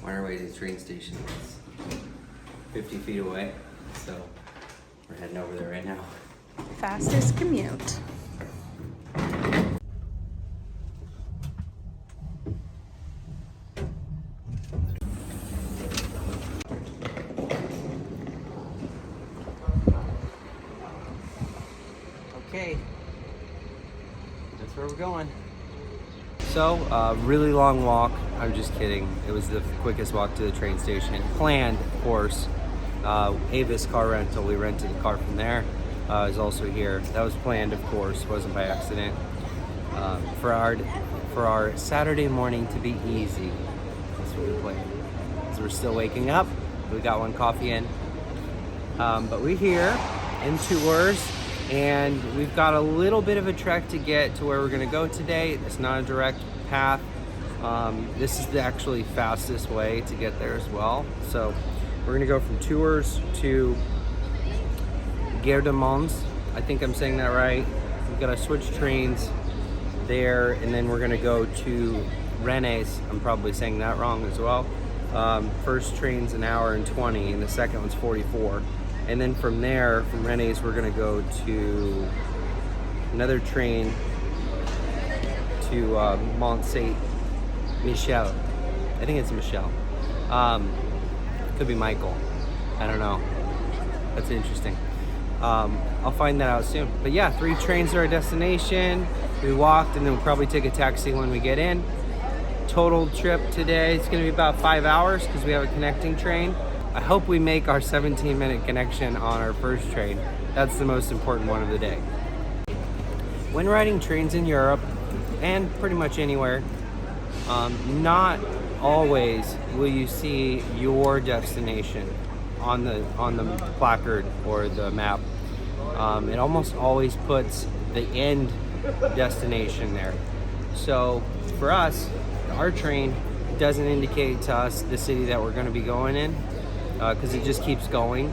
on our way to the train station. It's 50 feet away, so we're heading over there right now. Fastest commute. Okay, that's where we're going. So, really long walk. I'm just kidding. It was the quickest walk to the train station. Planned, of course. Avis car rental, we rented a car from there, is also here. That was planned, of course, wasn't by accident. For our Saturday morning to be easy, that's what we planned. So we're still waking up. We got one coffee in. But we're here in Tours, and we've got a little bit of a trek to get to where we're gonna go today. It's not a direct path. This is the actually fastest way to get there as well. So we're gonna go from Tours to Gare de Mons. I think I'm saying that right. We've got to switch trains there, and then we're gonna go to Rennes. I'm probably saying that wrong as well. First train's an hour and 20, and the second one's 44. And then from there, from Rennes, we're gonna go to another train to Mont Michel. I think it's Michel. Could be Michael. I don't know. That's interesting. I'll find that out soon. But yeah, 3 trains to our destination. We walked, and then we'll probably take a taxi when we get in. Total trip today, it's gonna be about 5 hours because we have a connecting train. I hope we make our 17-minute connection on our first train. That's the most important one of the day. When riding trains in Europe, and pretty much anywhere, not always will you see your destination on the placard or the map. It almost always puts the end destination there. So for us, our train doesn't indicate to us the city that we're going to be going in, because it just keeps going.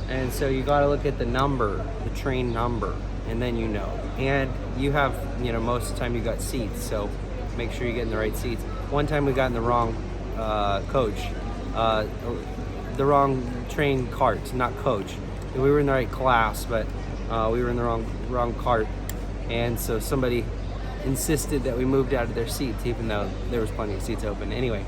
And so you got to look at the number, the train number, and then you know. And you have, most of the time you got seats, so make sure you get in the right seats. One time we got in the wrong coach, the wrong train cart, not coach. We were in the right class, but we were in the wrong cart. And so somebody insisted that we moved out of their seats, even though there was plenty of seats open. Anyway,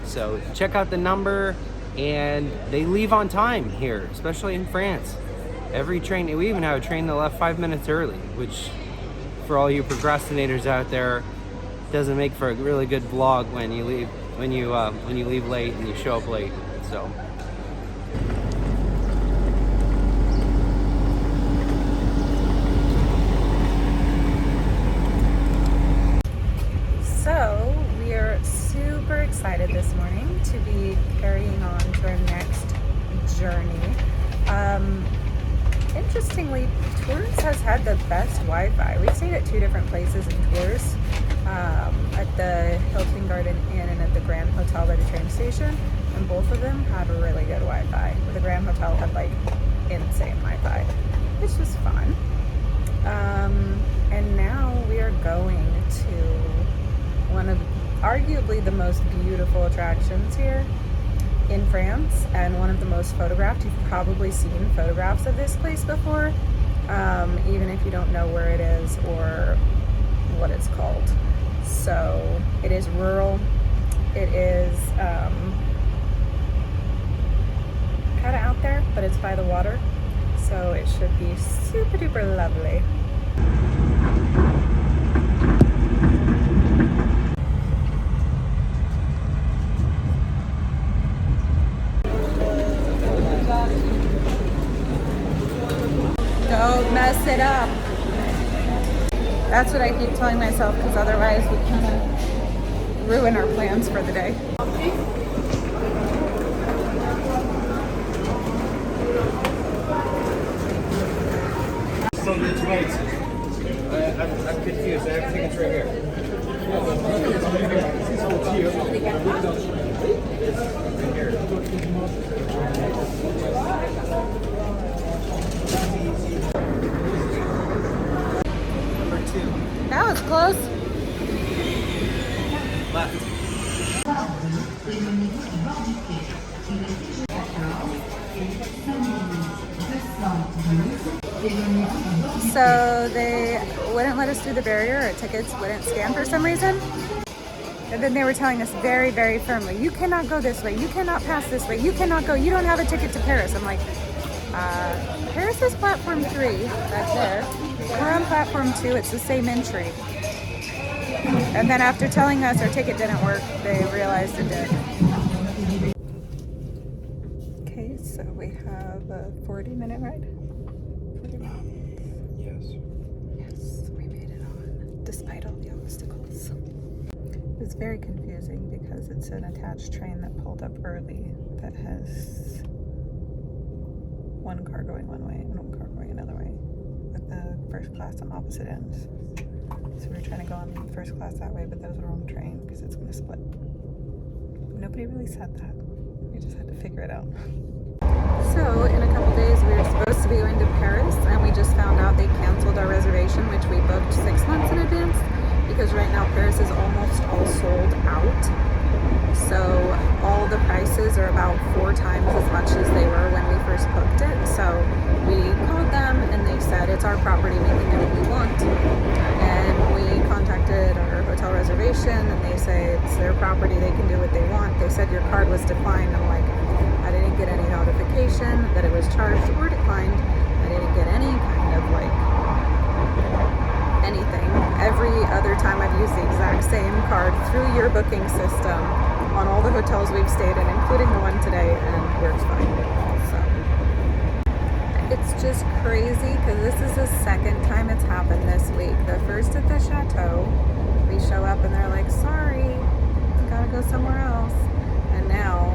so check out the number, and they leave on time here, especially in France. Every train, we even have a train that left 5 minutes early, which for all you procrastinators out there, doesn't make for a really good vlog when you leave late and you show up late. So. So we are super excited this morning to be carrying on to our next journey. Interestingly, Tours has had the best Wi-Fi. We've stayed at 2 different places in Tours, at the Hilton Garden Inn and at the Grand Hotel by the train station, and both of them had really good Wi-Fi. The Grand Hotel had like insane Wi-Fi, which was fun. And now we are going to one of arguably the most beautiful attractions here in France, and one of the most photographed. You've probably seen photographs of this place before, even if you don't know where it is or what it's called. So it is rural. It is kind of out there, but it's by the water, so it should be super duper lovely. Don't mess it up. That's what I keep telling myself, because otherwise we kind of ruin our plans for the day. I'm confused. Everything's right here. Number 2. That was close. Left. So they wouldn't let us through the barrier. Our tickets wouldn't scan for some reason. And then they were telling us very, very firmly, you cannot go this way, you cannot pass this way, you cannot go, you don't have a ticket to Paris. I'm like, Paris is platform 3 back there. We're on platform 2, it's the same entry. And then after telling us our ticket didn't work, they realized it did. Okay, so we have a 40-minute ride. 40 minutes. Yes, we made it on, despite all the obstacles. It was very confusing because it's an attached train that pulled up early that has one car going one way and one car going another way, with the first class on opposite ends. So we were trying to go on first class that way, but that was the wrong train because it's going to split. Nobody really said that. We just had to figure it out. So in a couple days we were supposed to be going to Paris, and we just found out they canceled our reservation, which we booked 6 months in advance, because right now Paris is almost all sold out. So all the prices are about 4 times as much as they were when we first booked it. So we called them and they said it's our property, we can do what we want. And we contacted our hotel reservation and they say it's their property, they can do what they want. They said your card was declined. I'm like, I didn't get any notification that it was charged or declined. I didn't get any kind of like anything. Every other time I've used the exact same card through your booking system on all the hotels we've stayed in, including the one today, and it works fine. So it's just crazy because this is the second time it's happened this week. The first at the chateau, we show up and they're like, sorry, you gotta go somewhere else. And now,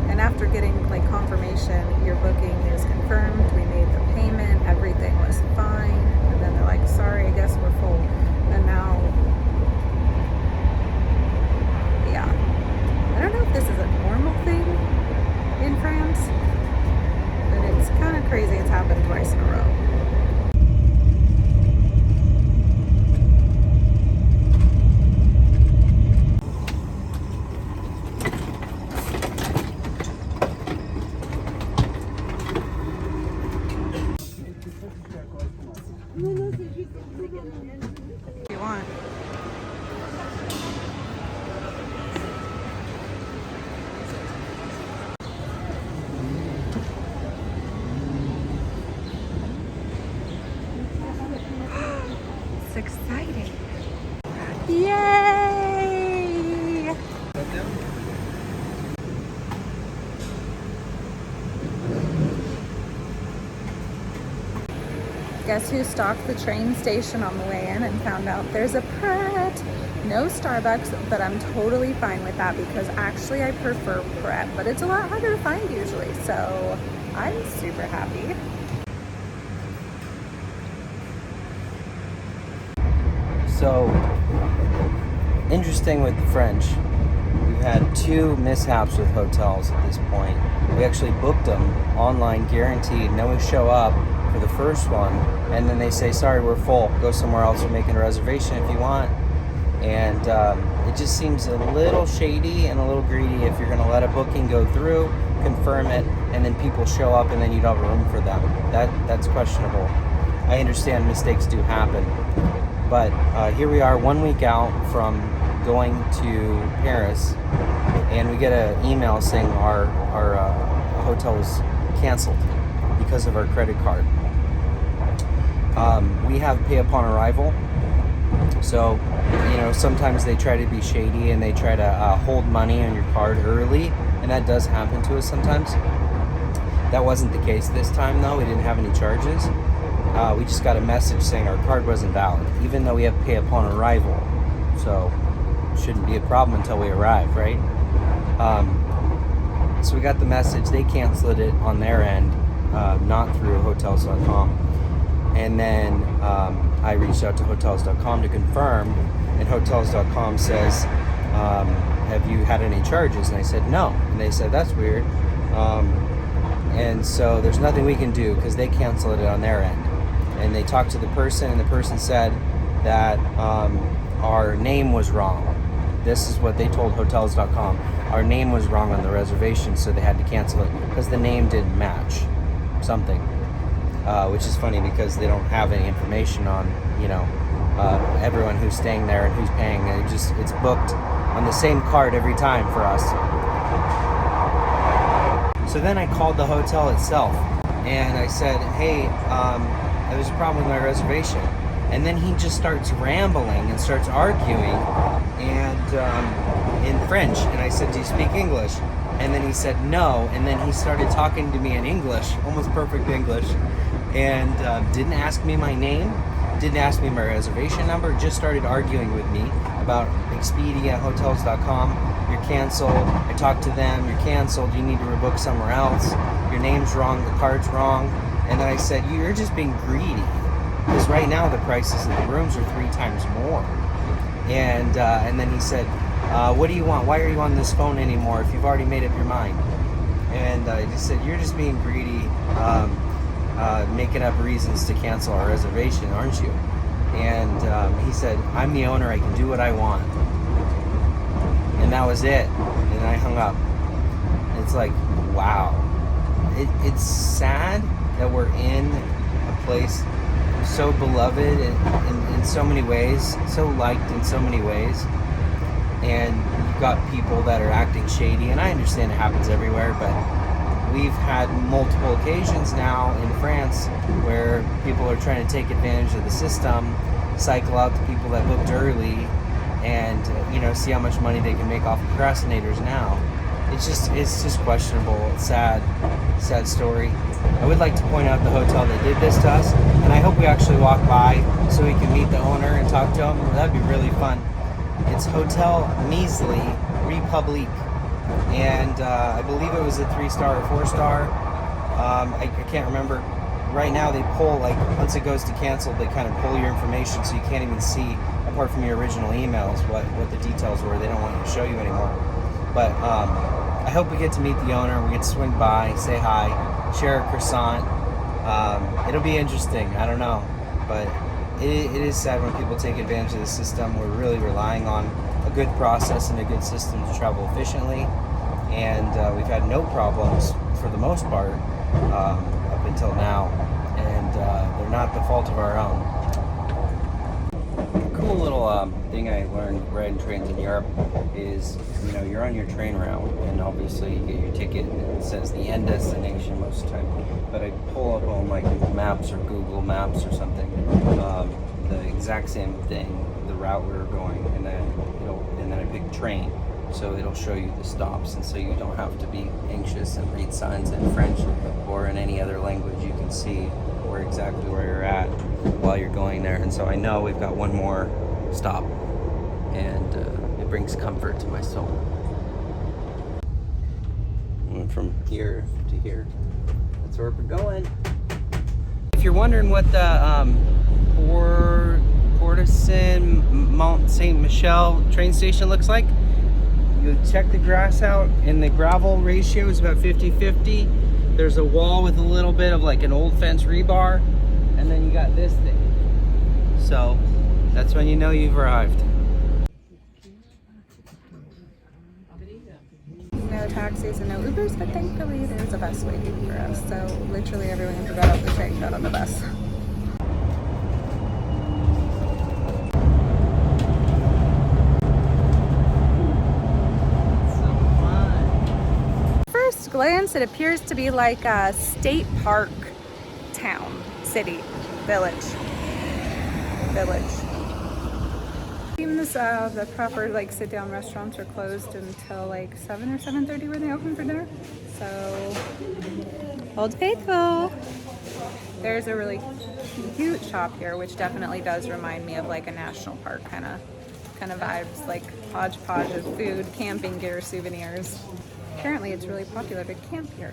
and after getting like confirmation, your booking is confirmed, we made the payment, everything was fine, and then they're like, sorry, I guess we're full. And now, yeah, I don't know if this is a normal thing in France, but it's kind of crazy. It's happened twice in a row. What do you want? It's exciting. Yay! Guess who stalked the train station on the way in and found out there's a Pret? No Starbucks, but I'm totally fine with that because actually I prefer Pret, but it's a lot harder to find usually, so I'm super happy. So, interesting with the French. We've had 2 mishaps with hotels at this point. We actually booked them online, guaranteed, and then we show up for the first one, and then they say, sorry, we're full, go somewhere else, we're making a reservation if you want. And it just seems a little shady and a little greedy if you're going to let a booking go through, confirm it, and then people show up and then you don't have room for them. That's questionable. I understand mistakes do happen, but here we are 1 week out from going to Paris, and we get an email saying our hotel is canceled because of our credit card. We have pay upon arrival, so sometimes they try to be shady and they try to hold money on your card early, and that does happen to us sometimes. That wasn't the case this time though. We didn't have any charges. We just got a message saying our card wasn't valid, even though we have pay upon arrival, so it shouldn't be a problem until we arrive, right? So we got the message, they canceled it on their end, not through hotels.com. And then I reached out to hotels.com to confirm, and hotels.com says, have you had any charges? And I said, no. And they said, that's weird. And so there's nothing we can do because they canceled it on their end. And they talked to the person, and the person said that our name was wrong. this is what they told hotels.com. Our name was wrong on the reservation, so they had to cancel it because the name didn't match something. Which is funny because they don't have any information on, everyone who's staying there and who's paying. It's booked on the same card every time for us. So then I called the hotel itself and I said, hey, there's a problem with my reservation. And then he just starts rambling and starts arguing and in French. And I said, do you speak English? And then he said no. And then he started talking to me in English, almost perfect English. And didn't ask me my name, didn't ask me my reservation number, just started arguing with me about Expedia, hotels.com. You're canceled. I talked to them. You're canceled. You need to rebook somewhere else. Your name's wrong. The card's wrong. And then I said, you're just being greedy. Because right now the prices of the rooms are 3 times more. And then he said, what do you want? Why are you on this phone anymore if you've already made up your mind? And I just said, you're just being greedy, making up reasons to cancel our reservation, aren't you? And he said, I'm the owner. I can do what I want. And that was it. And I hung up. It's like, wow. It's sad that we're in a place so beloved in so many ways, so liked in so many ways. And you've got people that are acting shady. And I understand it happens everywhere, but we've had multiple occasions now in France where people are trying to take advantage of the system, cycle out the people that booked early, and see how much money they can make off procrastinators now. It's just questionable. It's sad story. I would like to point out the hotel that did this to us, and I hope we actually walk by so we can meet the owner and talk to him. That'd be really fun. It's Hotel Measly Republique, and I believe it was a 3-star or 4-star. I can't remember. Right now they pull, once it goes to cancel, they kind of pull your information so you can't even see, apart from your original emails, what the details were. They don't want to show you anymore. But I hope we get to meet the owner. We get to swing by, say hi, share a croissant. It'll be interesting. I don't know. But it is sad when people take advantage of the system. We're really relying on a good process and a good system to travel efficiently. And we've had no problems for the most part up until now. And they're not the fault of our own. A cool little thing I learned riding trains in Europe is, you're on your train route, and obviously you get your ticket and it says the end destination most of the time. But I pull up on Google Maps or Google Maps or something, the exact same thing, the route we were going, and then I pick train. So it'll show you the stops, and so you don't have to be anxious and read signs in French or in any other language. You can see exactly where you're at while you're going there. And so I know we've got one more stop, and it brings comfort to my soul. And from here to here, that's where we're going. If you're wondering what the Portisson Mont Saint Michel train station looks like, you check the grass out, and the gravel ratio is about 50-50. There's a wall with a little bit of an old fence rebar, and then you got this thing. So that's when you know you've arrived. No taxis and no Ubers, but thankfully there's a bus waiting for us. So literally everyone who got off the train got on the bus. Glance, it appears to be like a state park town, city, village. Seems the proper sit down restaurants are closed until 7 or 7:30 when they open for dinner. So Old Faithful. There's a really cute shop here, which definitely does remind me of a national park kind of vibes, hodgepodge of food, camping gear, souvenirs. Apparently it's really popular to camp here.